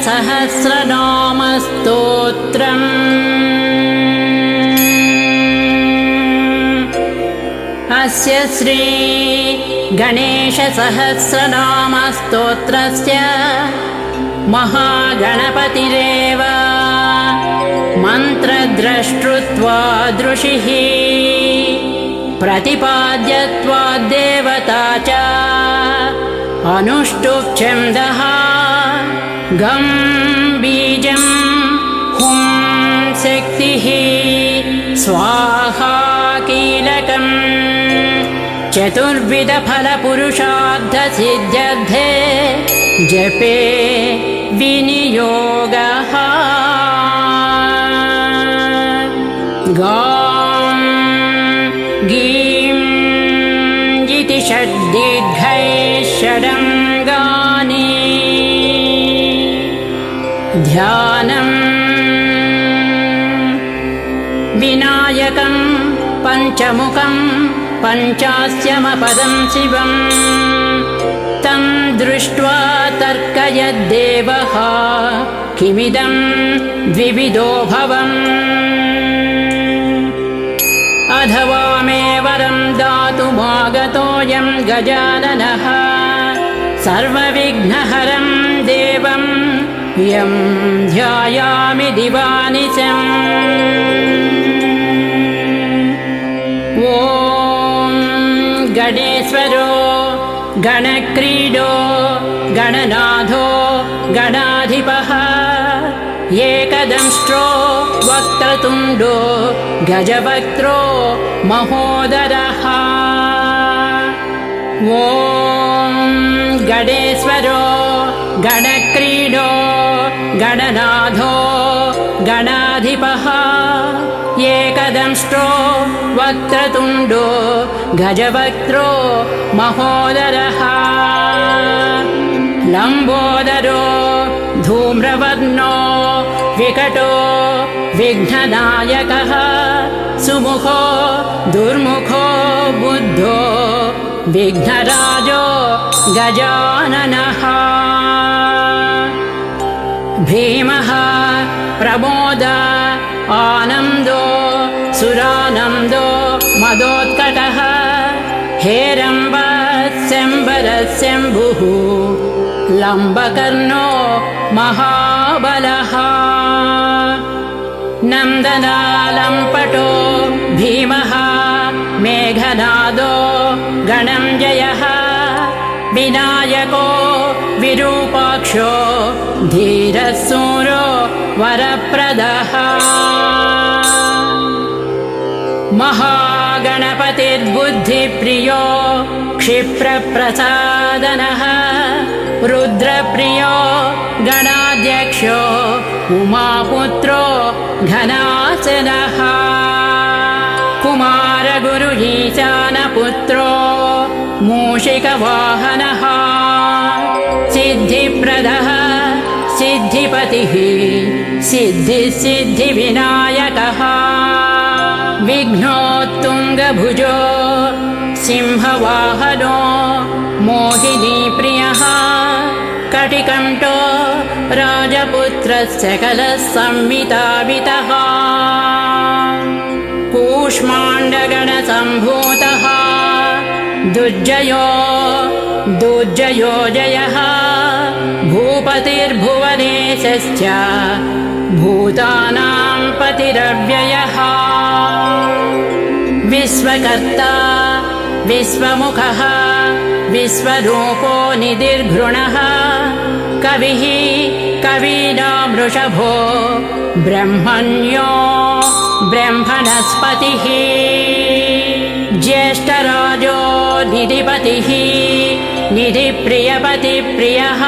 सहस्रनामस्तोत्रम् अस्य श्री गणेशसहस्रनामस्तोत्रस्य महागणपतिरेव मन्त्रद्रष्टृत्वादृशिः प्रतिपाद्यत्वाद्देवता च अनुष्टुप् गं बीजं हुं शक्तिः स्वाहा कीलकं चतुर्विधफलपुरुषार्थसिद्ध्यर्थे जपे विनियोगः गां गीं इति षड्दीर्घैः षडङ्गानि ध्यानं विनायकं पञ्चमुखं पञ्चास्यमपदं शिवं तं दृष्ट्वा तर्कयद्देवः किमिदं द्विविधो भवम् अथवा मे वरं दातुमागतोऽयं गजाननः सर्वविघ्नहरं देवं यं ध्यायामि दिवानिशम् ॐ गणेश्वरो गणक्रीडो गणनाथो गणाधिपः एकदंष्ट्रो वक्रतुण्डो गजवक्त्रो महोदरः ॐ गणेश्वरो गणक्रीडो गणनाथो गणाधिपः एकदंष्ट्रो वक्रतुण्डो गजवक्त्रो महोदरः लम्बोदरो धूम्रवर्णो विकटो विघ्ननायकः सुमुखो दुर्मुखो बुद्धो विघ्नराजो गजाननः भीमः प्रमोद आनन्दो सुरानन्दो मदोत्कटः हेरम्बस्यम्बरस्यम्भुः लम्बकर्णो महाबलः नन्दनालम्पटो भीमः मेघनादो गणञ्जयः विनायको विरूपाक्षो धीरसूरो वरप्रदः महागणपतिर्बुद्धिप्रियो क्षिप्रप्रसादनः रुद्रप्रियो गणाध्यक्षो उमापुत्रो घनासनः कुमारगुरु ईशानपुत्रो मूषिकवाहनः सिद्धिप्रदः सिद्धिपतिः सिद्धिविनायकः विघ्नोत्तुङ्गभुजो सिंहवाहनो मोहिनीप्रियः कटिकण्ठो राजपुत्रस्य कलसंवितावितः कूष्माण्डगणसम्भूतः दुर्जयो जयः भूपतिर्भुवनेशश्च भूतानां पतिरव्ययः विश्वकर्ता विश्वमुखः विश्वरूपो निधिर्घृणः कविः कवीनां वृषभो ब्रह्मण्यो ब्रह्मणस्पतिः ज्येष्ठराजो निधिपतिः निधिप्रियपतिप्रियः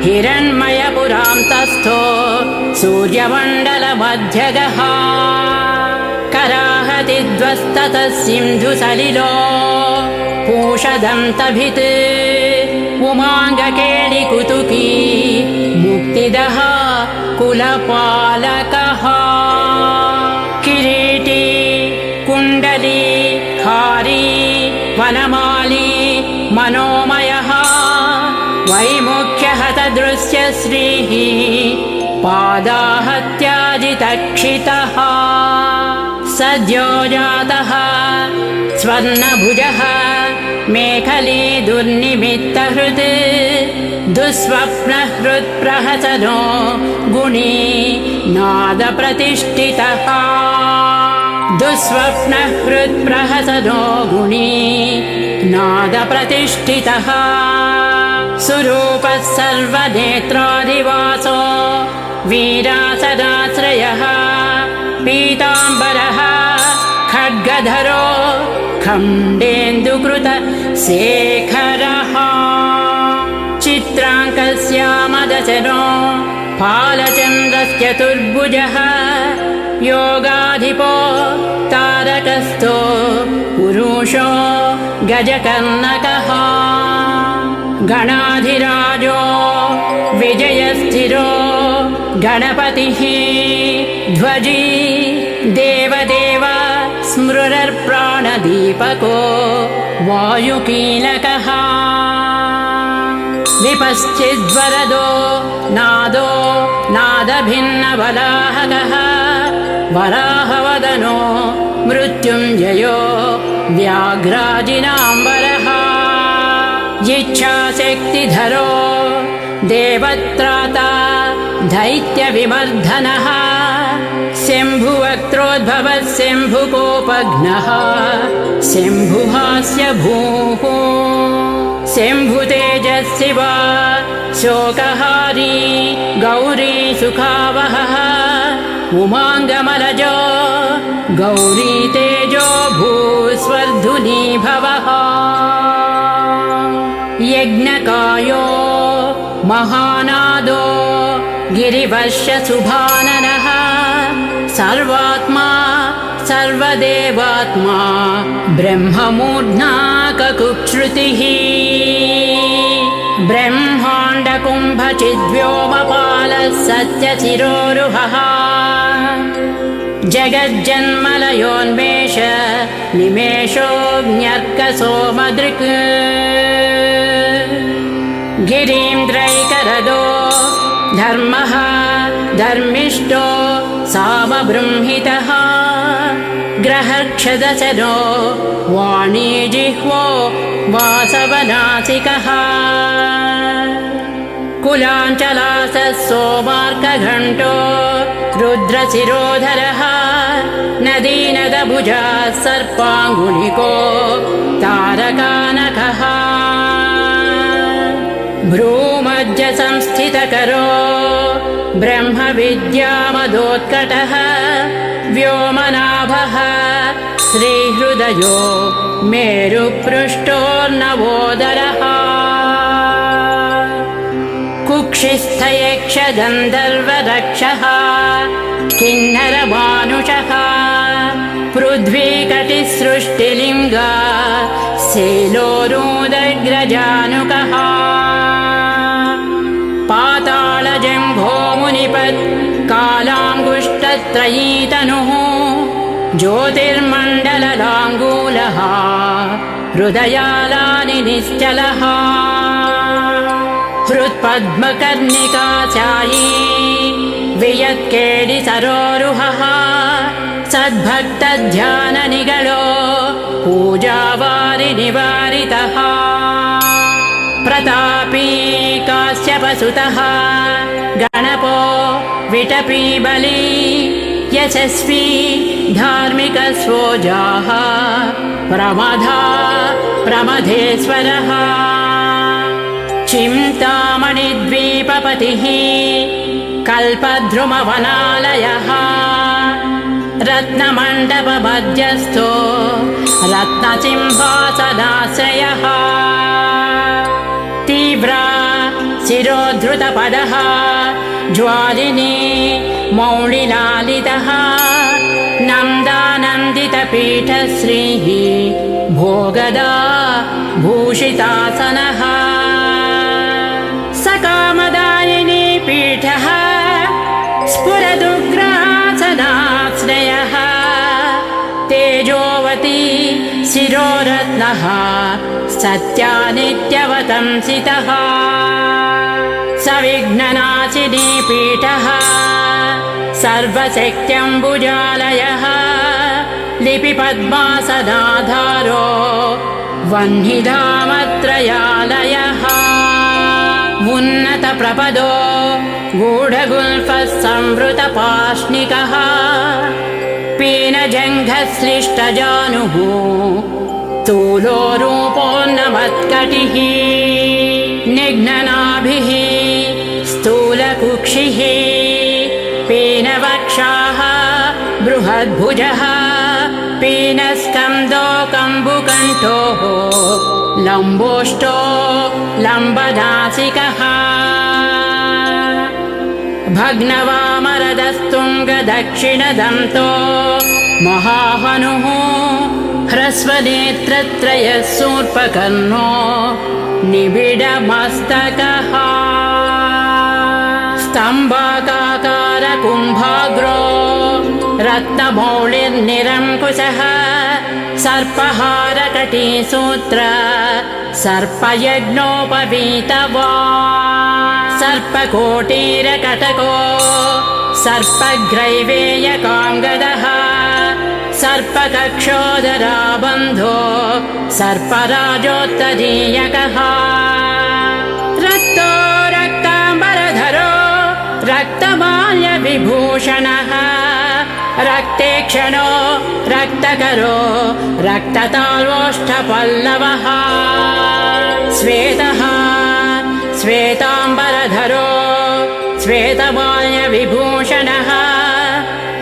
हिरण्मयपुत्रः पुरान्तस्थो सूर्यमण्डलमध्यगः कराहतिध्वस्ततः सिन्धुसलिलो पूषदन्तभित् उमाङ्गकेलिकुतुकी मुक्तिदः कुलपालकः किरीटी कुण्डली हारी वनमाली मनोमयः वैमुख्यहतदृश्य श्रीः पादाहत्याजितक्षितः सद्यो जातः स्वर्णभुजः मेखली दुर्निमित्तहृत् दुःस्वप्नहृत्प्रहसनो गुणी नादप्रतिष्ठितः दुःस्वप्नहृत्प्रहसनो गुणी नादप्रतिष्ठितः सुरूपः सर्वनेत्राधिवासो वीरासदाश्रयः पीताम्बरः खड्गधरो खण्डेन्दुकृत शेखरः चित्राङ्कस्यामदशनो फालचन्द्रश्चतुर्भुजः योगाधिपो तारकस्थो पुरुषो गजकर्णकः गणाधिराजो विजयस्थिरो गणपतिः ध्वजी देवदेव स्मृरप्राणदीपको वायुकीलकः विपश्चिद्वरदो नादो नादभिन्नवलाहकः वराहवदनो मृत्युञ्जयो व्याघ्राजिनाम्बरः इच्छाशक्तिधरो देवत्राता दैत्यविमर्दनः शम्भुवक्त्रोद्भवः शम्भुकोपघ्नः शम्भुहास्य भूः शम्भुतेजस्शिव शोकहारी गौरी सुखावहः उमाङ्गमलजो गौरी तेजो भूस्वर्धुनी भवः यज्ञकायो महानादो गिरिवर्षशुभाननः सर्वात्मा सर्वदेवात्मा ब्रह्ममूर्ध्नाककुक्षृतिः ब्रह्माण्डकुम्भचिद्व्योमपालः सत्यशिरोरुहः जगज्जन्मलयोन्मेष निमेषोऽग्न्यर्कसोमदृक् गिरीन्द्रैकरदो धर्मः धर्मिष्ठो सामबृंहितः ग्रहक्षदशनो वाणीजिह्वो वासवनासिकः कुलाञ्चलासः सोमार्कघण्टो रुद्रशिरोधरः नदीनदभुजः सर्पाङ्गुलिको तारकानकः भ्रूमध्यसंस्थितकरो ब्रह्मविद्यामदोत्कटः व्योमनाभः श्रीहृदयो मेरुपृष्ठोर्नवोदरः कुक्षिस्थयक्षगन्धर्वरक्षः किन्नरमानुषः पृथ्वीकटिसृष्टिलिङ्ग शैलोरुदग्रजानुकः पातालजम्भोमुनिपत् कालाङ्गुष्ठत्रयीतनुः ज्योतिर्मण्डललाङ्गूलः हृदयालानि निश्चलः हृत्पद्मकर्णिकाचायी वियत्केलिसरोरुहः सद्भक्तध्याननिगलो पूजावारिनिवारितः प्रतापी काश्यपसुतः गणपो विटपी बली यशस्वी धार्मिकस्वोजाः प्रमदा प्रमथेश्वरः चिन्तामणिद्वीपपतिः कल्पद्रुमवनालयः रत्नमण्डपमध्यस्थो रत्नसिंहासनाश्रयः तीव्रा शिरोद्धृतपदः ज्वालिनी मौलिलालितः नन्दानन्दितपीठश्रीः भोगदा भूषितासनः सकामदायिनी पीठः स्फुरदुग्रासनाश्रयः तेजोवती शिरोरत्नः सत्यानित्यवतंसितः सविघ्ननाशिनी पीठः सर्वशक्त्यम्बुजालयः लिपिपद्मासनाधारो वह्निधामत्रयालयः उन्नतप्रपदो गूढगुल्फः संवृतपाष्णिकः पीनजङ्घश्लिष्टजानुः स्थूलो रूपोन्नमत्कटिः निघ्ननाभिः स्थूलकुक्षिः पीनवक्षाः बृहद्भुजः पीनस्कन्धो कम्बुकण्ठोः लम्बोष्टो लम्बनासिकः भग्नवामरदस्तुङ्गदक्षिणदन्तो महाहनुः ह्रस्वनेत्रत्रयः शूर्पकर्णो निबिडमस्तकः स्तम्भाकारकुम्भाग्रो रत्नमौलिर्निरङ्कुशः सर्पहारकटीसूत्र सर्पयज्ञोपवीतवान् सर्पकोटीरकटको सर्पग्रैवेयकाङ्गदः सर्पकक्षोदराबन्धो सर्पराजोत्तरीयकः रक्तो रक्ताम्बरधरो रक्तमाल्यविभूषणः रक्तेक्षणो रक्तकरो रक्तताल्वोष्ठपल्लवः श्वेतः श्वेताम्बरधरो श्वेतमाल्यविभूषणः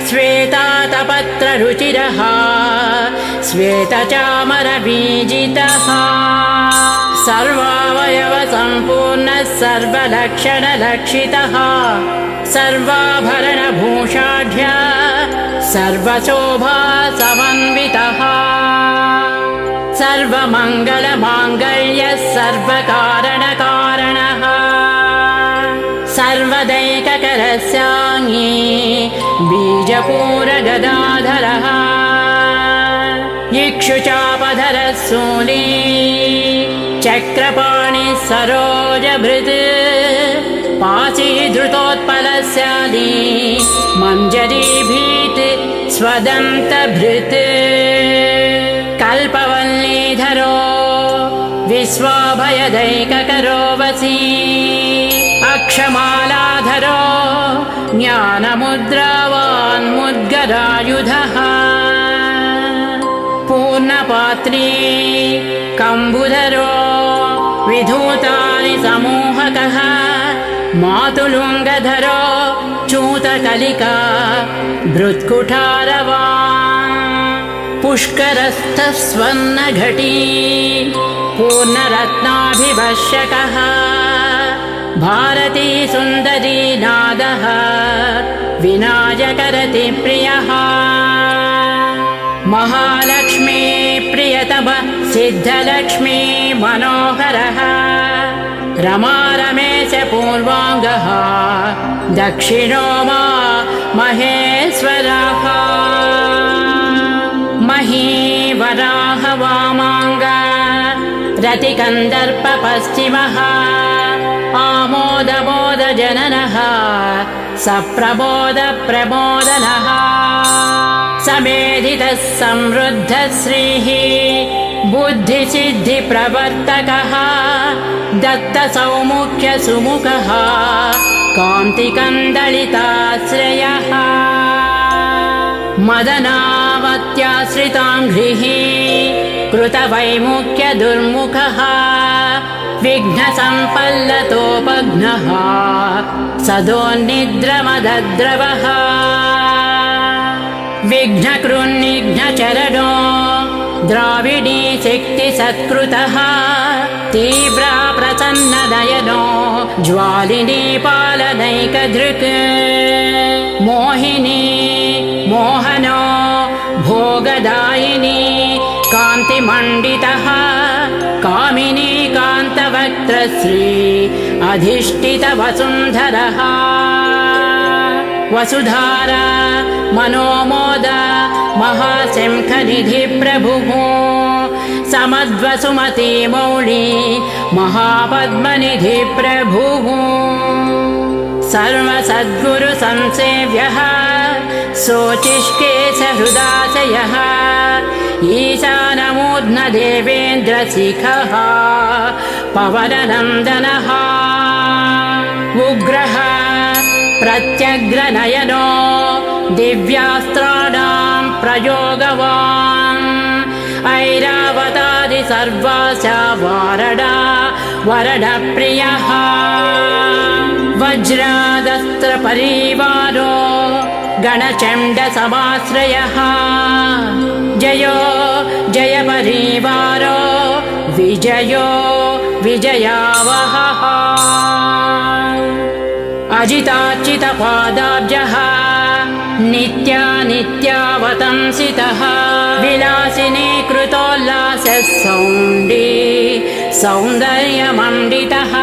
श्वेतातपत्ररुचिरः श्वेतचामरबीजितः सर्वावयवसम्पूर्णः सर्वलक्षणलक्षितः सर्वाभरणभूषाढ्य सर्वशोभासमन्वितः सर्वमङ्गलमाङ्गल्यः सर्वकारणकारणः सर्वदैककरस्याङ्गी बीजपूरगदाधरः इक्षुचापधरः शूली चक्रपाणिः सरोजभृत् पाशीधृतोत्पलस्याली मञ्जरीभीत् स्वदन्तभृत् कल्पवल्लीधरो विश्वाभयदैककरो वसी अक्षमालाधरो ज्ञानमुद्रावान्मुद्गरायुधः पूर्णपात्री कम्बुधरो विधूतानि समूहकः मातुलुङ्गधरो चूतकलिका भृत्कुठारवान् पुष्करस्थः स्वर्णघटी पूर्णरत्नाभिभषकः भारती सुन्दरी नादः विनायकरतिप्रियः महालक्ष्मी प्रियतम सिद्धलक्ष्मी मनोहरः रमा रमेश पूर्वाङ्गः दक्षिणो मा महेश्वरः महीवराह वामाङ्ग रतिकन्दर्प पश्चिमः आमोदमोदजननः सप्रमोदप्रमोदनः समेधितः समृद्धः श्रीः बुद्धिसिद्धिप्रवर्तकः दत्तसौमुख्यसुमुखः कान्तिकन्दलिताश्रयः मदनावत्याश्रिताङ्घ्रिः कृतवैमुख्यदुर्मुखः विघ्नसम्पल्लतोपघ्नः सदोन्निद्रमदद्रवः विघ्नकृन्निघ्नचरणो द्राविडी शक्तिसत्कृतः तीव्रा प्रसन्ननयनो ज्वालिनी पालनैकदृक् मोहिनी मोहनो भोगदायिनी कान्तिमण्डितः कामिनी कान्तवक्त्रश्री अधिष्ठितवसुन्धरः वसुधारा मनोमोद महाशङ्खनिधिप्रभुः समद्वसुमती मौळी महापद्मनिधिप्रभुः सर्वसद्गुरुसंसेव्यः शोचिष्केशहृदाशयः ईशानमूर्ध्नदेवेन्द्रशिखः पवननन्दनः उग्रः प्रत्यग्रनयनो दिव्यास्त्राणां प्रयोगवान् ऐरावतारि सर्वासा वारणा वरणप्रियः वज्रादस्त्रपरिवारो गणचण्डसमाश्रयः जयो जयपरिवारो विजयो विजयावहः अजिताच्युतपादाब्जः नित्यानित्यावतंसितः विलासिनी कृतोल्लासः सौण्डी सौन्दर्यमण्डितः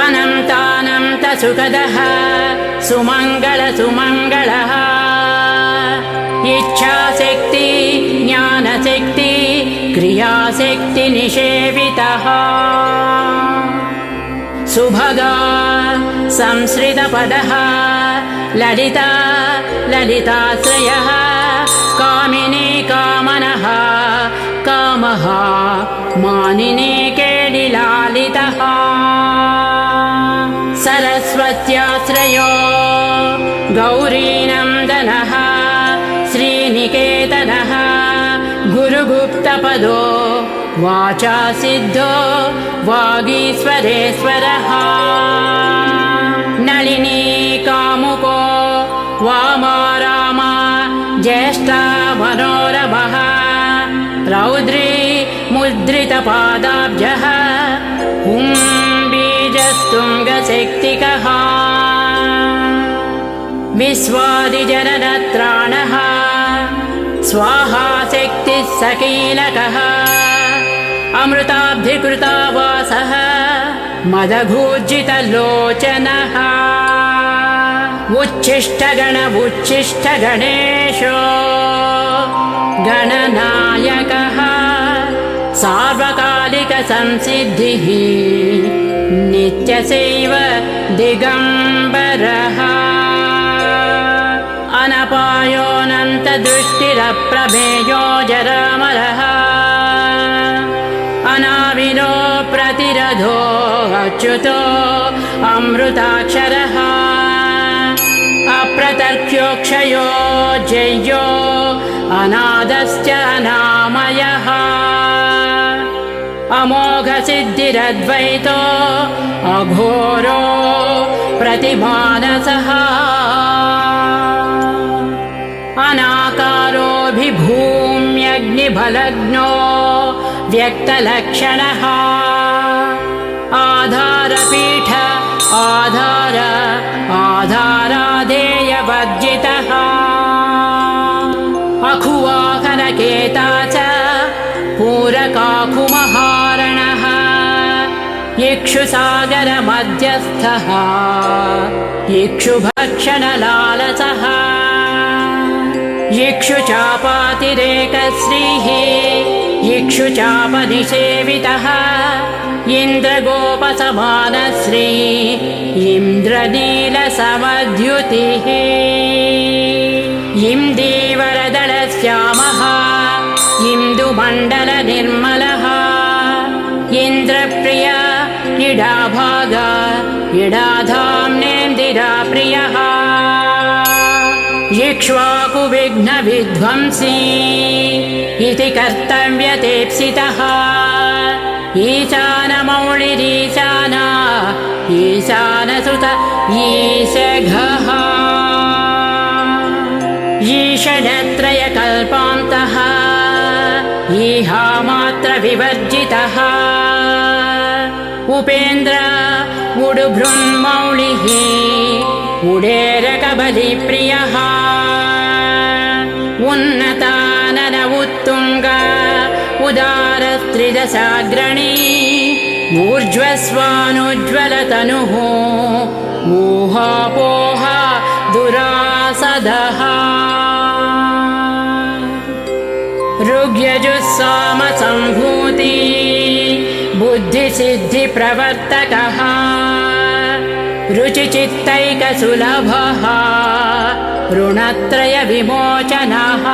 अनन्तानन्तसुखदः सुमङ्गलः इच्छाशक्ति ज्ञानशक्ति क्रियाशक्ति निषेवितः सुभगा संश्रितपदः ललिता ललिताश्रयः कामिनी कामनः कामः मानिनी केडिलालितः सरस्वत्याश्रयो गौरीनन्दनः श्रीनिकेतनः गुरुगुप्तपदो वाचा सिद्धो वागीश्वरेश्वरः नलिनी कामुको वामाराम ज्येष्ठा मनोरमः रौद्री मुद्रितपादाब्जः बीजस्तुङ्गशक्तिकः विश्वादिजननत्राणः स्वाहा शक्तिः सकीलकः अमृताब्धिकृतावासः मदघूर्जितलोचनः उच्छिष्टगणेशो गणनायकः सार्वकालिकसंसिद्धिः नित्यशैव दिगम्बरः अनपायोऽनन्तदृष्टिरप्रमेयो जरामरः अनाविलो प्रतिरधो अच्युतो अमृताक्षरः अप्रतर्क्योक्षयो जय्यो अनादश्च अनामयः अमोघसिद्धिरद्वैतो अघोरो प्रतिमानसः अनाकारोऽभिभूम्यग्निबलग्नो व्यक्तलक्षणः आधारपीठ आधाराधेयवर्जितः अखुवाहनकेता च पूरकाकुमहारणः इक्षुसागरमध्यस्थः इक्षुभक्षणलालसः इक्षुचापातिरेकश्रीः इक्षुचापनिषेवितः इन्द्रगोपसमानश्री इन्द्रनीलसमद्युतिः इन्दीवरदलश्यामः इन्दुमण्डलनिर्मलः इन्द्रप्रिय इडाभाग इडाधाम्नेन्दिराप्रियः इक्ष्वाकुविघ्नविध्वंसी इति कर्तव्यतेप्सितः ईशानमौळिरीशान ईशानसुत ईशघः ईषडत्रयकल्पान्तः ईहामात्र विवर्जितः उपेन्द्र उडुभृन्मौलिः उडेरकबलिप्रियः उन्नतानन उत्तुङ्ग उदारस्त्रिदशाग्रणी ऊर्ध्वस्वानुज्ज्वलतनुः ऊहापोह दुरासदः ऋग्यजुस्सामसम्भूति बुद्धिसिद्धिप्रवर्तकः रुचिचित्तैकसुलभः ऋणत्रयविमोचनः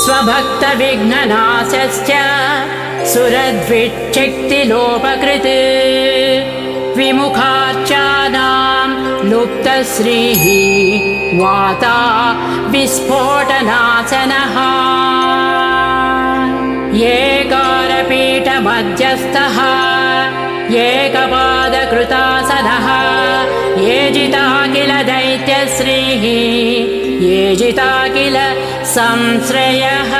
स्वभक्तविघ्ननाशश्च सुरद्विच्छक्तिलोपकृत् विमुखार्चानां लुप्तश्रीः वाता विस्फोटनाशनः एकारपीठमध्यस्थः एकपादकृतासनः येजिता किल दैत्यश्रीः येजिता किल संश्रयः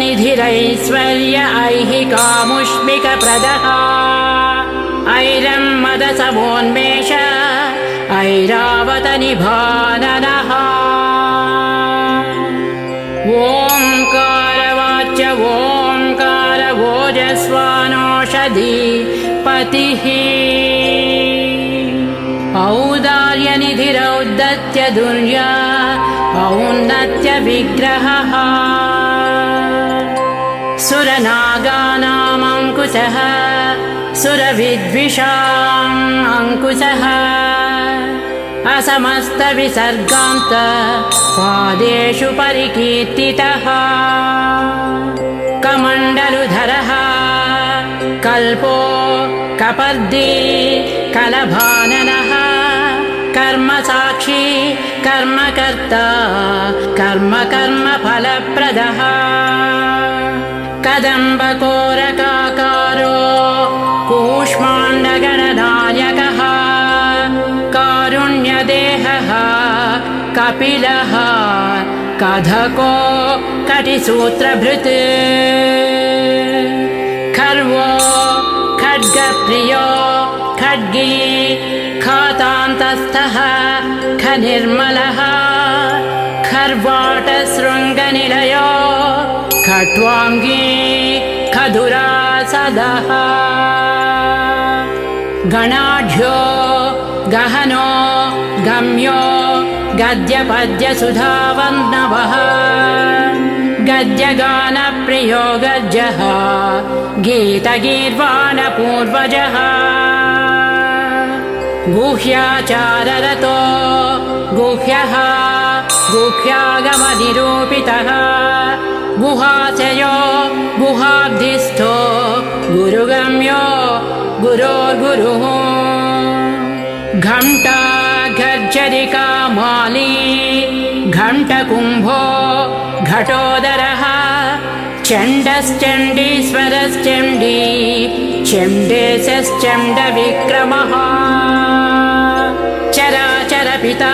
ऐश्वर्यनिधिरैश्वर्य ऐहिकामुष्मिकप्रदः ऐरम्मदसमोन्मेष ऐरावतनिभाननः ओङ्कारवाच्य ओङ्कार ओजस्वानौषधिपतिः औदार्यनिधिरौद्धत्य दुर्या औन्नत्य विग्रहः सुरनागानामङ्कुशः सुरविद्विषाम् अङ्कुशः असमस्तविसर्गान्त पादेषु परिकीर्तितः कमण्डलुधरः कल्पो कपर्दी कलभाननः कर्मसाक्षी कर्मकर्ता कर्मफलप्रदः कदम्बकोरकाकारो कूष्माण्डगणनायकः कारुण्यदेहः कपिलः कधको कटिसूत्रभृत् खर्वो खड्गप्रियो खड्गी खातान्तस्थः खनिर्मलः खर्वाटशृङ्गनिलयो खट्वाङ्गी खदुरासदः गणाढ्यो गहनो गम्यो गद्यपद्यसुधावन्नवः गद्यगानप्रियो गज्जः गीतगीर्वाणपूर्वजः गुह्याचाररतो गुह्यः गुह्यागमनिरूपितः गुहाशयो गुहाब्धिस्थो गुरुगम्यो गुरोर्गुरुः घण्टा गर्जरिका माली घण्टकुम्भो घटोदरः चण्डश्चण्डीश्वरश्चण्डी चण्डेशश्चण्डविक्रमः चराचरपिता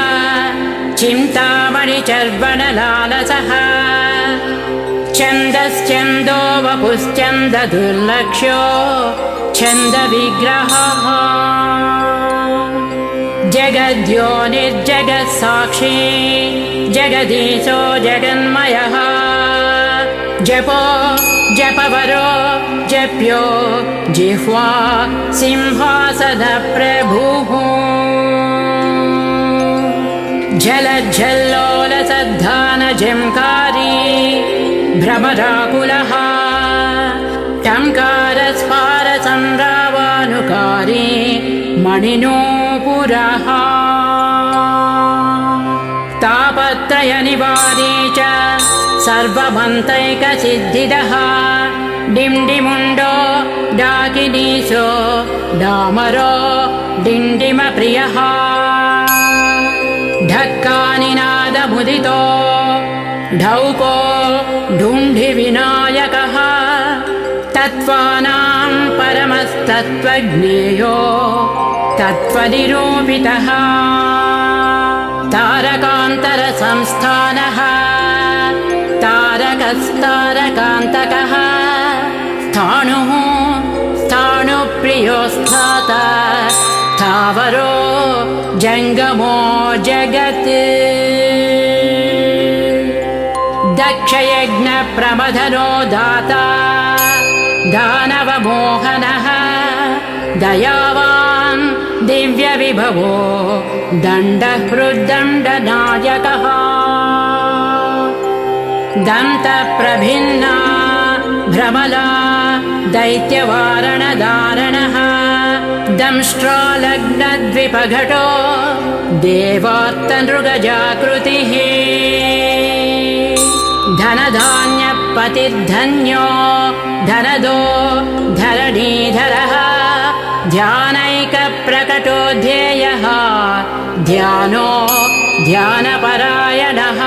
चिन्तामणिचर्वणलालसः छन्दश्चन्दो वपुश्चन्ददुर्लक्ष्यो छन्दविग्रहः जगद्योनिर्जगत्साक्षी जगदीशो जगन्मयः जपो जपवरो जप्यो जिह्वा सिंहासनप्रभुः झलज्झल्लोलसद्धानझङ्कारी भ्रमराकुलः टङ्कारस्फारसंरावानुकारी मणिनूपुरः तापत्रयनिवारी च सर्वमन्तैकसिद्धिदः डिण्डिमुण्डो डाकिनीशो डामरो डिण्डिमप्रियः ढक्कानिनादमुदितो ढौको ढुण्ढिविनायकः तत्त्वानां परमस्तत्त्वज्ञेयो तत्त्वनिरूपितः तार तारकान्तरसंस्थानः तारकस्तारकान्तकः स्थाणुः स्थाणुप्रियोऽस्थाता स्थावरो जङ्गमो जगत् दक्षयज्ञप्रमथनो दाता दानवमोहनः दयावान् दिव्यविभवो दण्डहृद्दण्डनायकः दन्तप्रभिन्ना भ्रमला दैत्यवारणधारणः दंष्ट्रालग्नद्विपघटो देवार्तनृगजाकृतिः धनधान्यपतिर्धन्यो धनदो धरणीधरः ध्यानैकप्रकटो ध्येयः ध्यानो ध्यानपरायणः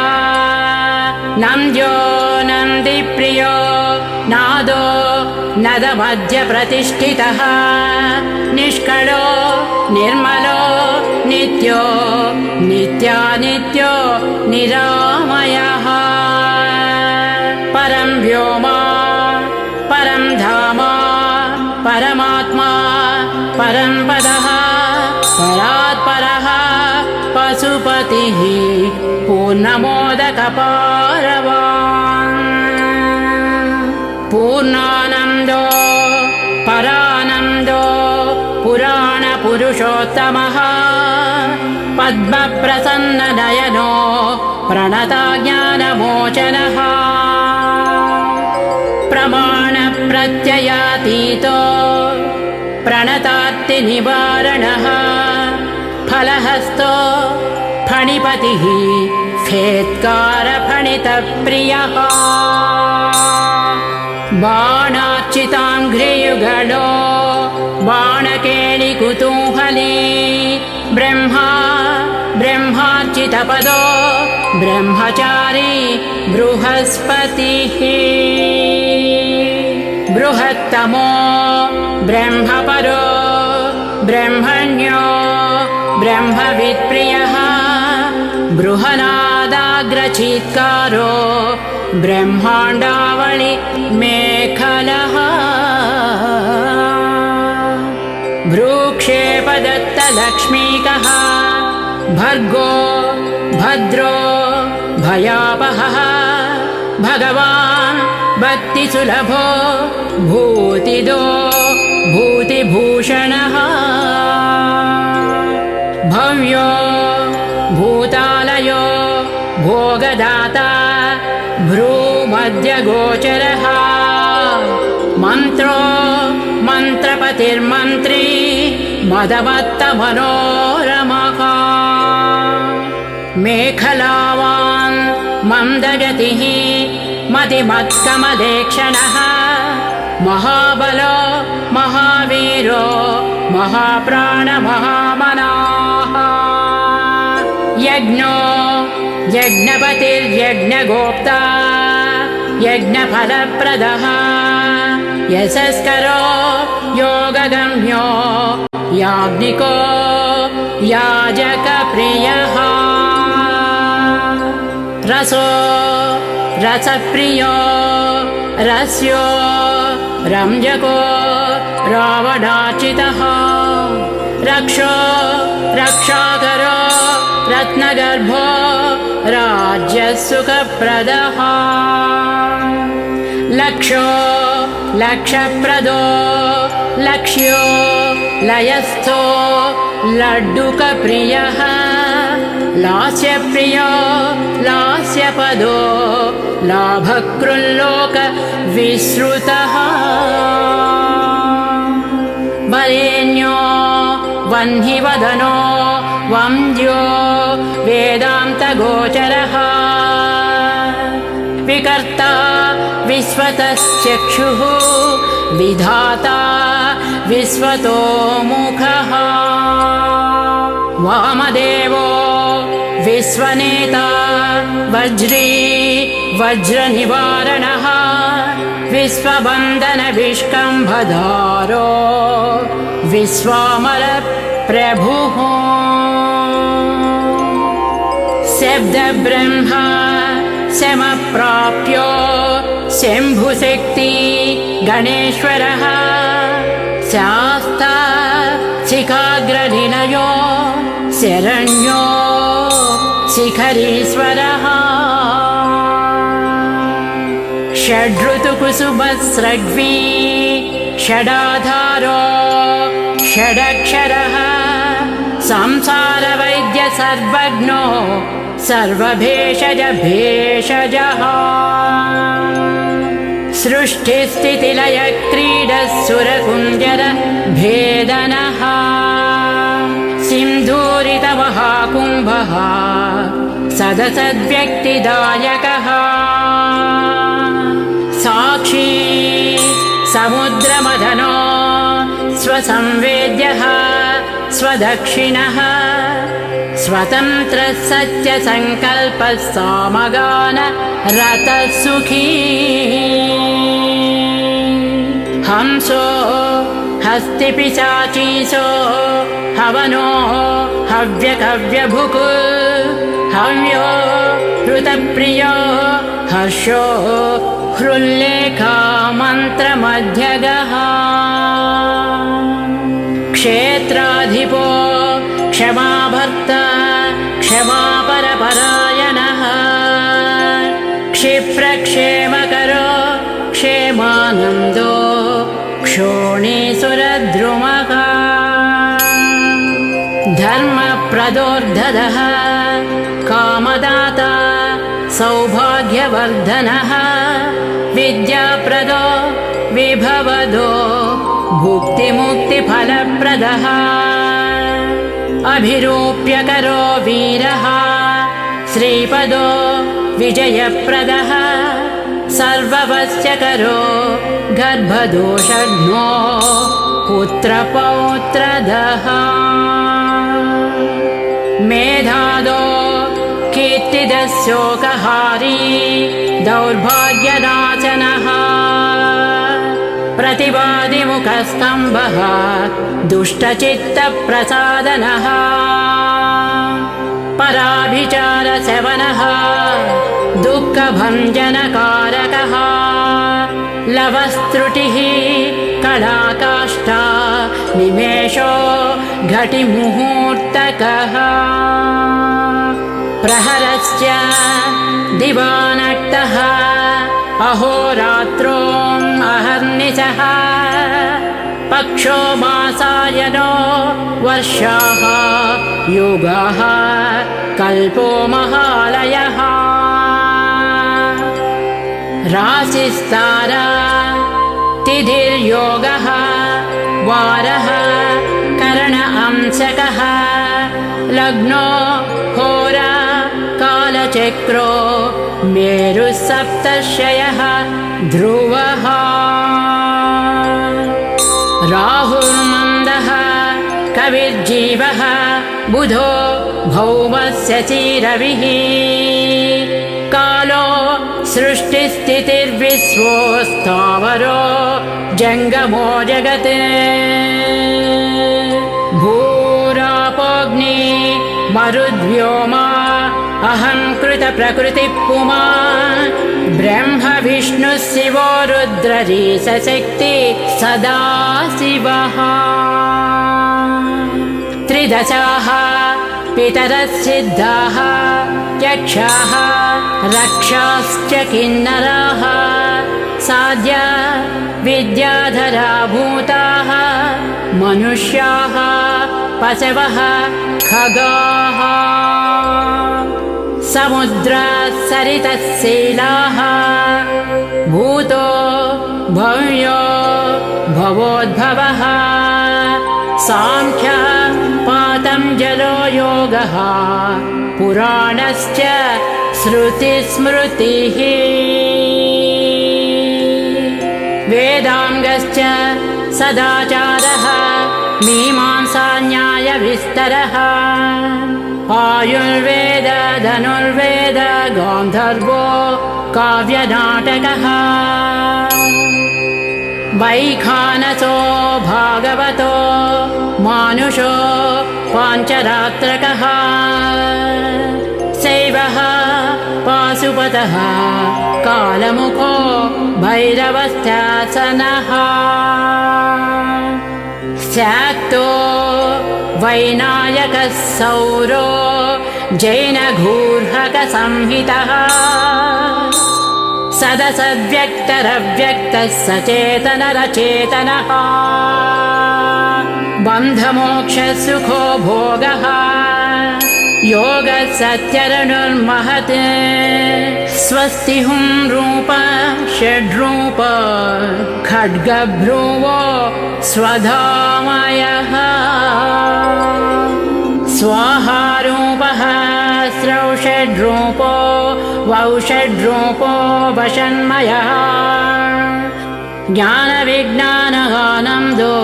नन्द्यो नन्दिप्रियो नादो नदमध्यप्रतिष्ठितः निष्कळो निर्मलो नित्यो नित्यानित्यो निरामयः परं व्योमा परं धाम परमात्मा परं पदः परात्परः पशुपतिः पूर्णमोदकपारवान् पूर्णानन्दो परानन्दो पुराणपुरुषोत्तमः पद्मप्रसन्ननयनो प्रणतज्ञानमोचनः प्रमाणप्रत्ययातीतो प्रणतार्तिनिवारणः फलहस्तो फणिपतिः फेत्कारफणितप्रियः बाणार्चिताङ्घ्रियुगलो बाणकेलिकुतूहली ब्रह्मा ब्रह्मार्चितपदो ब्रह्मचारी बृहस्पतिः बृहत्तमो ब्रह्मपरो ब्रह्मण्यो ब्रह्मवित्प्रियः बृहनादाग्रचीत्कारो ब्रह्माण्डावळि मेखलः भ्रूक्षेपदत्तलक्ष्मीकः भर्गो भद्रो भयापहः भगवान् भक्तिसुलभो भूतिदो भूतिभूषणः भव्यो भूतालयो भोगदाता भ्रूमध्यगोचरः मन्त्रो मन्त्रपतिर्मन्त्री मदमत्तमनोरमः मेखलावान् मन्दगतिः मतिमत्कमलेक्षणः महाबलो महावीरो महाप्राणमहामनाः यज्ञो यज्ञपतिर्यज्ञगोप्ता यज्ञफलप्रदः यशस्करो योगगम्यो याज्ञिको याजकप्रियः रसो रसप्रियो रस्यो रंजको रावणार्चितः रक्षो रक्षाकरो रत्नगर्भो राज्यसुखप्रदः लक्षो लक्षप्रदो लक्ष्यो लयस्थो लड्डुकप्रियः लास्यप्रियो लास्यपदो लाभकृल्लोकविश्रुतः वरेण्यो वह्निवदनो वन्द्यो वेदान्तगोचरः विकर्ता विश्वतश्चक्षुः विधाता विश्वतोमुखः वामदेवो विश्वनेता वज्री वज्रनिवारणः विश्वबन्धनविष्कम्भधारो विश्वामरप्रभुः शब्दब्रह्मा समप्राप्यो शम्भुशक्ति गणेश्वरः शास्ता शिखाग्रनिलयो शरण्यो शिखरीश्वरः षड्ऋतुकुसुमस्रग्वी षडाधारो षडक्षरः संसारवैद्य सर्वज्ञो सर्वभेषज भेषजः सृष्टिस्थितिलय क्रीडसुरकुञ्जर भेदनः सिन्धूरितमहाकुम्भः सदसद्व्यक्तिदायकः साक्षी समुद्रमदनो स्वसंवेद्यः स्वदक्षिणः स्वतन्त्रः सत्यसङ्कल्पः सामगान रतः सुखी हंसो हस्तिपिशाचीसो हवनो हव्यकव्यभुक् हव्यो हृतप्रियो हर्षो हृल्लेखा मन्त्रमध्यगः क्षेत्राधिपो क्षमाभर्ता क्षमापरपरायणः क्षिप्रक्षेमकरो क्षेमानन्दो क्षोणीसुरद्रुमः धर्मप्रदोर्धदः कामदाता सौभाग्यवर्धनः विद्याप्रदो विभवदो भुक्तिमुक्तिफलप्रदः अभिरूप्यकरो वीरः श्रीपदो विजयप्रदः सर्ववस्यकरो गर्भदोषघ्नो पुत्रपौत्रदः मेधादो कीर्तिदशोकहारी दौर्भाग्यनाशनः प्रतिवादिमुखस्तम्भः दुष्टचित्तप्रसादनः पराभिचारसेवनः दुःखभञ्जनकारकः लवस्त्रुटिः कलाकाष्ठा निमेषो घटिमुहूर्तकः प्रहरस्य दिवानक्तः अहोरात्रोम् अहर्निशः पक्षो मासायनो वर्षाः युगाः कल्पो महालयः राशिस्तारा तिथिर्योगः वारः करण अंशकः लग्नो होरा कालचक्रो मेरुः सप्तर्षयः ध्रुवः राहुर्मन्दः कविर्जीवः बुधो भौमस्य रविः कालो सृष्टिस्थितिर्विश्वो स्थावरो जङ्गमो जगत् भूरापोऽग्नि मरुद्व्योमा अहं कृतप्रकृतिः ब्रह्म विष्णुः शिवो रुद्ररीशक्ति सदा शिवः त्रिदशाः पितरः सिद्धाः यक्षाः रक्षाश्च किन्नराः साध्या विद्याधरा भूताः मनुष्याः पशवः खगाः समुद्राः शैलाः भूतो भव्यो भवोद्भवः सांख्यः पातञ्जलो योगः पुराणश्च श्रुतिस्मृतिः वेदाङ्गश्च सदाचारः मीमांसा न्यायविस्तरः आयुर्वेद धनुर्वेद गान्धर्वो काव्यनाटकः वैखानसो भागवतो मानुषो पाञ्चरात्रकः शैवः शाश्वतः कालमुखो भैरवस्त्यासनः स्याक्तो वैनायकः सौरो जैनगूर्हकसंहितः सदसद्व्यक्तरव्यक्तः सचेतनरचेतनः बन्धमोक्षसुखो भोगः योगः सत्यरनुर्महत् स्वस्ति हुं रूप षड्रूप खड्गभ्रुवो स्वधामयः स्वाहारूपः स्रौषड्रूपो वौषड्रूपो वषण्मयः ज्ञानविज्ञानगानन्दो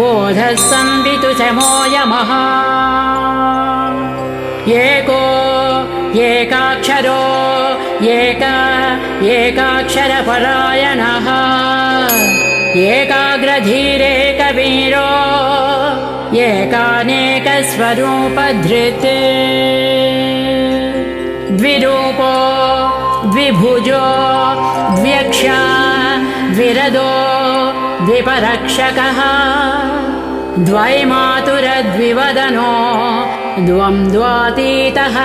बोधः संवितुचमो यमः एको एकाक्षरो एकाक्षरपरायणः एकाग्रधीरेकवीरो एकानेकस्वरूपधृत् द्विरूपो द्विभुजो द्व्यक्ष द्विरदो द्विपरक्षकः द्वैमातुरद्विवदनो द्वन्द्वातीतः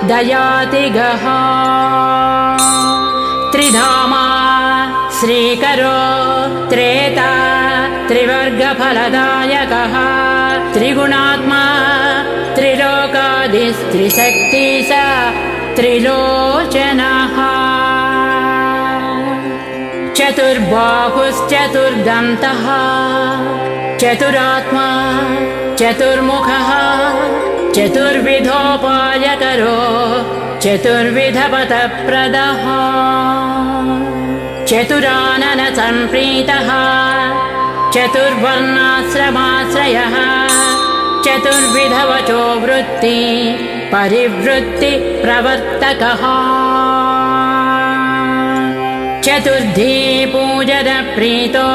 दयातिगः त्रिधामा श्रीकरो त्रेता त्रिवर्गफलदायकः त्रिगुणात्मा त्रिलोकादिस्त्रिशक्तिश त्रिलोचनः चतुर्बाहुश्चतुर्दन्तः चतुरात्मा चतुर्मुखः चतुर्विधोपायकरो चतुर्विधपथप्रदः चतुराननसम्प्रीतः चतुर्वर्णाश्रमाश्रयः चतुर्विधवचो वृत्ति परिवृत्ति प्रवर्तकः चतुर्थी पूजनप्रीतो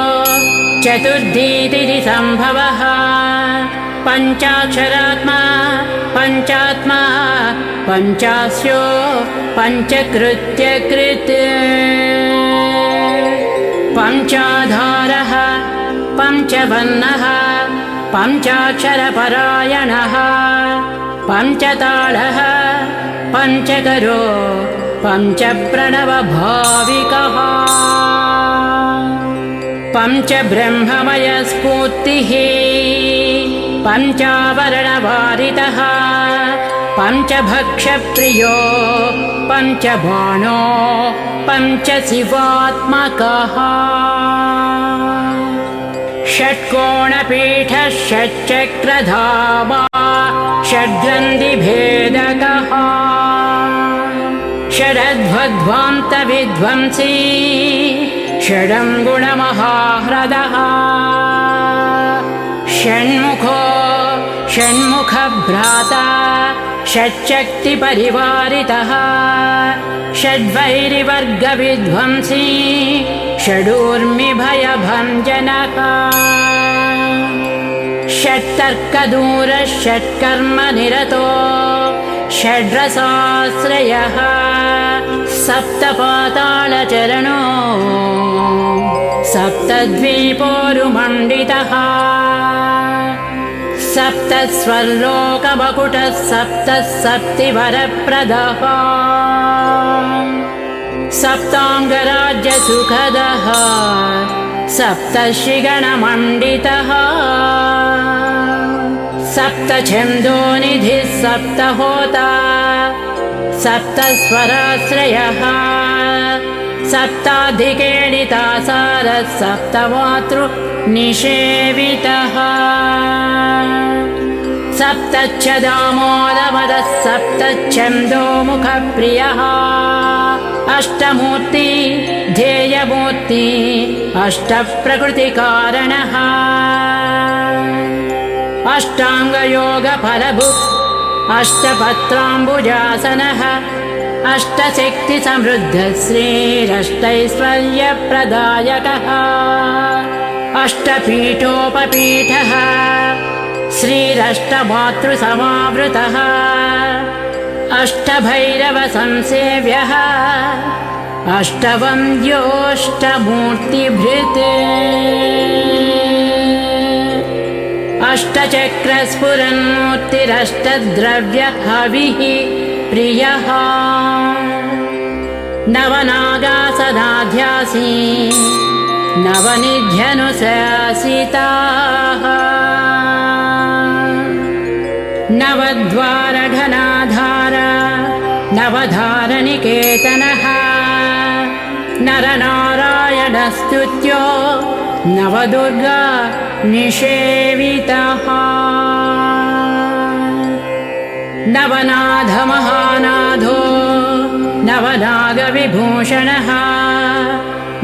चतुर्थीतिथि सम्भवः पञ्चाक्षरात्मा पञ्चात्मा पञ्चास्यो पञ्चकृत्यकृत् पञ्चाधारः पञ्चवर्णः पञ्चाक्षरपरायणः पञ्चतालः पञ्चकरो पञ्चप्रणवभाविकः पञ्चब्रह्ममयस्फूर्तिः पञ्चावरणवारितः पञ्चभक्षप्रियो पञ्चबाणो पञ्चशिवात्मकः षट्कोणपीठः षट्चक्रधामा षड्गन्धिभेदकः षडध्वध्वान्तविध्वंसी षडङ्गुणमहाह्रदः षण्मुखो षण्मुखभ्राता षट्शक्तिपरिवारितः षड्वैरिवर्गविध्वंसी षडूर्मिभयभञ्जनः षट्तर्कदूरः षट्कर्मनिरतो षड्रसाश्रयः सप्तपातालचरणो सप्तद्वीपोरुमण्डितः सप्तस्वर्लोकमकुटः सप्तसप्तिवरप्रदः सप्ताङ्गराज्यसुखदः सप्तर्षिगणमण्डितः सप्तछन्दोनिधिः सप्तहोता सप्तस्वराश्रयः सप्ताधिकेडितासारः सप्तमातृनिषेवितः सप्तच्छदामोदमदः सप्तच्छन्दोमुखप्रियः अष्टमूर्ति ध्येयमूर्ति अष्टप्रकृतिकारणः अष्टाङ्गयोगफलभुक् अष्टपत्राम्बुजासनः अष्टशक्तिसमृद्धः श्रीरष्टैश्वर्यप्रदायकः अष्टपीठोपपीठः श्रीरष्टमातृसमावृतः अष्टभैरवसंसेव्यः अष्टवन्द्योऽष्टमूर्तिभृत् अष्टचक्रस्फुरन्मूर्तिरष्टद्रव्यहविः प्रियः नवनागासनाध्यासी नवनिध्यनुशासिताः नवद्वारघनाधार नवधारनिकेतनः नरनारायणस्तुत्यो नवदुर्गा निषेवितः नवनाथमहानाथो नवनागविभूषणः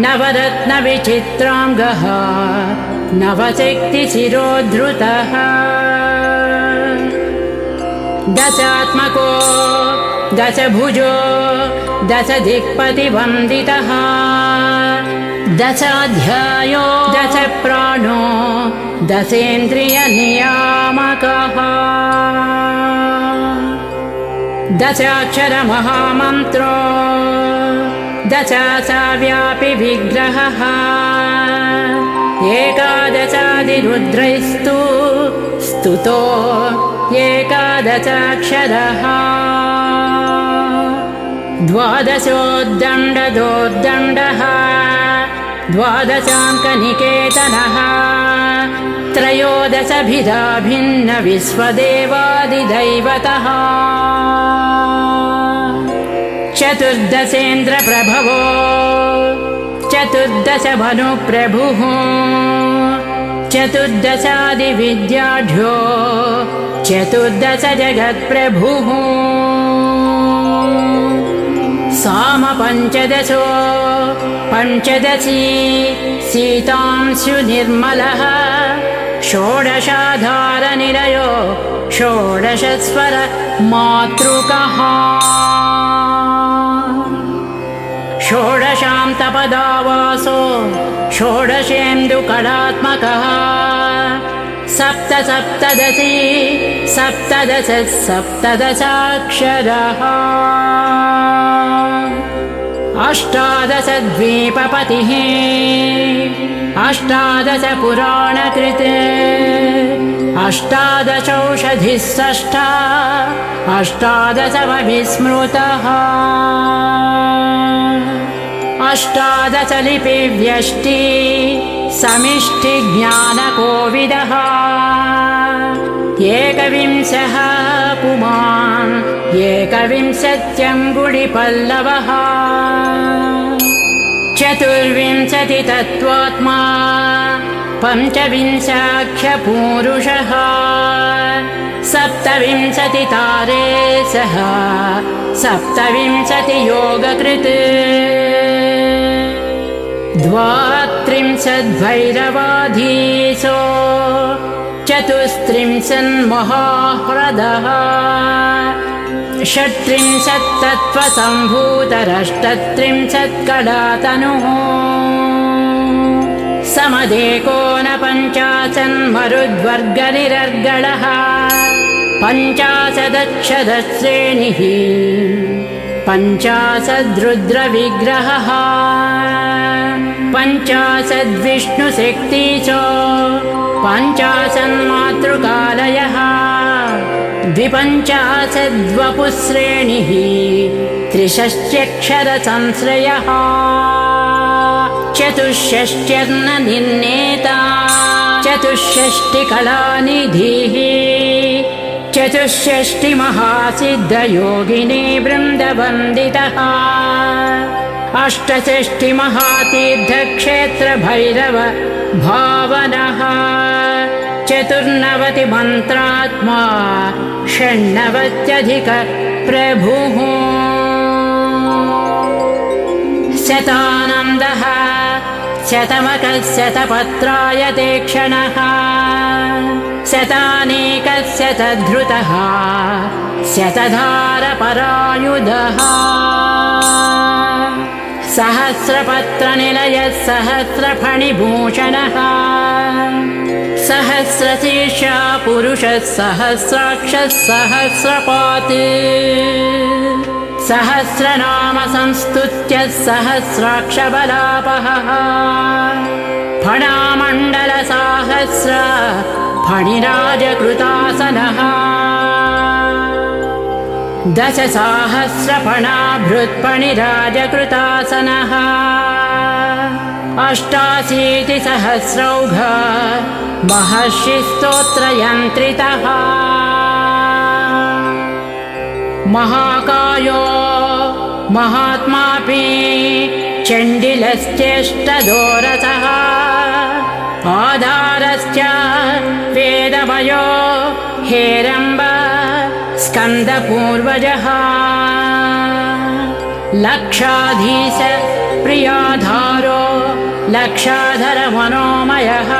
नवरत्नविचित्राङ्गः नवशक्तिशिरोद्धृतः दशात्मको दशभुजो दशदिक्पतिवन्दितः दशाध्यायो दशप्राणो दशेन्द्रियनियामकः दशाक्षरमहामन्त्रो दशासाव्यापि विग्रहः एकादशादिरुद्रैस्तु स्तुतो एकादशाक्षरः द्वादशोद्दण्डदोर्दण्डः द्वादशाङ्कनिकेतनः त्रयोदशभिधा भिन्नविश्वदेवादिदैवतः चतुर्दशेन्द्रप्रभवो चतुर्दशभनुप्रभुः चतुर्दशादिविद्याढ्यो चतुर्दश जगत्प्रभुः सामपञ्चदशो पञ्चदशी सीतांशुनिर्मलः षोडशाधारनिलयो षोडशस्वर मातृकः षोडशान्तपदावासो षोडशेन्दुकलात्मकः सप्त सप्तदशी सप्तदश सप्तदशाक्षरः अष्टादशद्वीपपतिः अष्टादशपुराणकृत् अष्टादशौषधिस्सष्टा अष्टादशमविस्मृतः अष्टादशलिपिव्यष्टि समिष्टिज्ञानकोविदः एकविंशः पुमान् एकविंशत्यङ्गुलिपल्लवः चतुर्विंशतितत्त्वात्मा पञ्चविंशाख्यपूरुषः सप्तविंशतितारेशः सप्तविंशतियोगकृत् द्वात्रिंशद्भैरवाधीशो चतुस्त्रिंशन्महाह्रदः षट्त्रिंशत्तत्त्वसम्भूतरष्टत्रिंशत्कलातनुः समदेकोनपञ्चाशन्मरुद्वर्गनिरर्गलः पञ्चाशदक्षरश्रेणिः पञ्चाशद्रुद्रविग्रहः पञ्चाशद्विष्णुशक्तिचो पञ्चाशन्मातृकालयः द्विपञ्चाशद्वपुश्रेणिः त्रिषष्ट्यक्षरसंश्रयः चतुष्षष्ट्यर्णनिर्णेता चतुष्षष्टिकलानिधिः चतुष्षष्टिमहासिद्धयोगिनी वृन्दवन्दितः अष्टषष्टिमहातीर्थक्षेत्रभैरव भावनः चतुर्नवतिमन्त्रात्मा षण्णवत्यधिकप्रभुः शतानन्दः शतमकशतपत्रायते क्षणः शतानेकशतधृतः शतधारपरायुधः सहस्रपत्रनिलयः सहस्रफणिभूषणः सहस्र सहस्रशीर्षा पुरुषः सहस्राक्षः सहस्रपात् सहस्रनाम संस्तुत्य सहस्राक्षबलापहः फणामण्डलसाहस्र फणिराजकृतासनः दशसाहस्रफणाभृत्फणिराजकृतासनः अष्टाशीतिसहस्रौघ महर्षिस्तोत्रयन्त्रितः महाकायो महात्मापि चण्डिलश्चेष्टदोरसः आधारश्च वेदमयो हेरम्ब स्कन्दपूर्वजः लक्षाधीश प्रियाधारो लक्षाधरमनोमयः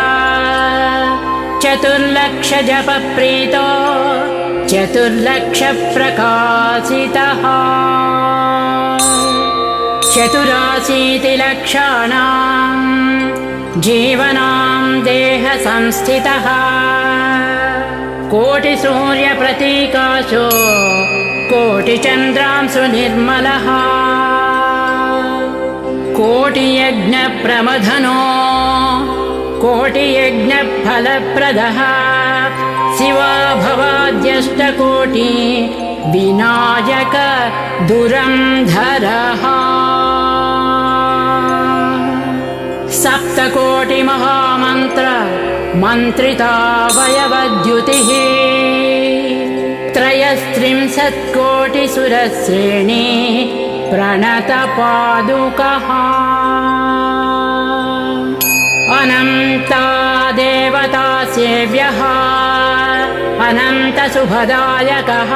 चतुर्लक्षजपप्रीतो चतुर्लक्षप्रकाशितः चतुराशीतिलक्षाणां जीवनां देहसंस्थितः कोटिसूर्यप्रतीकाशो कोटिचन्द्रांशु निर्मलः कोटियज्ञप्रमथनो कोटियज्ञफलप्रदः शिवा भवाद्यष्टकोटि विनायक दुरन्धरः सप्तकोटिमहामन्त्र मन्त्रितावयवद्युतिः त्रयस्त्रिंशत्कोटिसुरश्रेणी प्रणतपादुकः अनन्ता देवता सेव्यः अनन्तशुभदायकः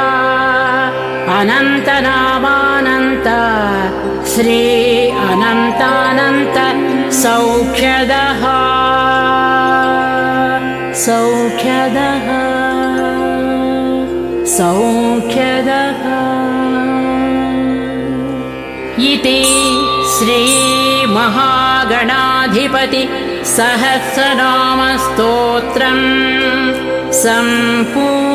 अनन्तनामानन्त श्री अनन्तानन्त सौख्यदः सौख्यदः सौख्यदः इति श्री महागणाधिपति सहस्रनामस्तोत्रम् सम्पूर्णम्।